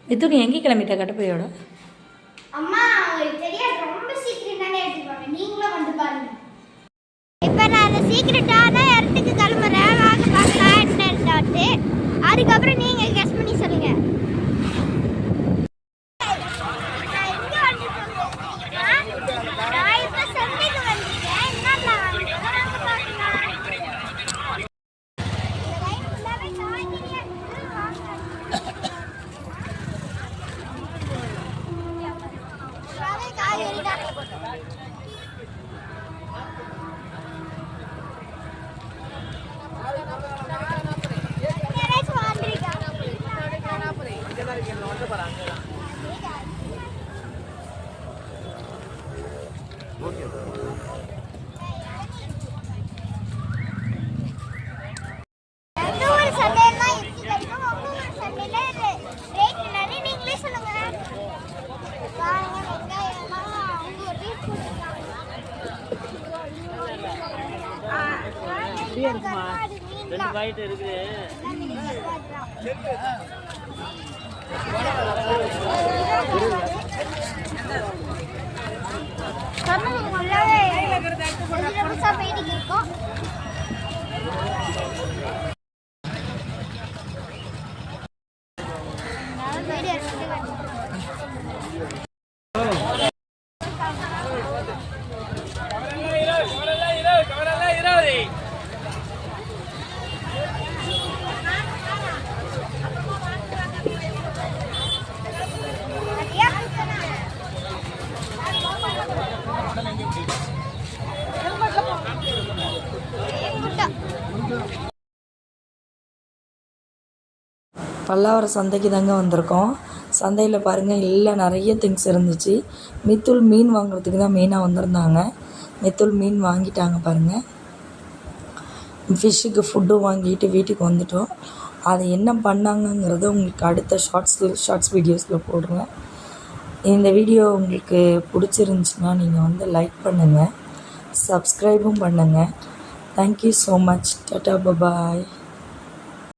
மித்து எங்கே கிளம்பிட்ட கட்டப்பையோட? அம்மா உங்களுக்கு தெரியாது, ரொம்ப சீக்கிரட்டான எடுத்துப்பாங்க, நீங்களும் வந்து பாருங்க. இப்போ நான் சீக்கிரட்டான இடத்துக்கு கிளம்புறேன், வாங்க பார்க்கலாம் என்ன. அதுக்கப்புறம் நீங்கள் கெஸ் பண்ணி சொல்லுங்க. ரெண்டு பாக்கெட் இருக்குது. பல்லாவரம் சந்தைக்கு தாங்க வந்திருக்கோம். சந்தையில் பாருங்கள் எல்லாம் நிறைய திங்ஸ் இருந்துச்சு. மித்துள் மீன் வாங்குறதுக்கு தான் மெயினாக வந்திருந்தாங்க. மித்துள் மீன் வாங்கிட்டாங்க பாருங்கள். ஃபிஷ்ஷுக்கு ஃபுட்டும் வாங்கிட்டு வீட்டுக்கு வந்துட்டோம். அதை என்ன பண்ணாங்கங்கிறத உங்களுக்கு அடுத்த ஷார்ட்ஸ் வீடியோஸில் போடுறேன். இந்த வீடியோ உங்களுக்கு பிடிச்சிருந்துச்சின்னா நீங்கள் வந்து லைக் பண்ணுங்கள், சப்ஸ்கிரைபும் பண்ணுங்கள். Thank you so much. டாட்டா, பாய்.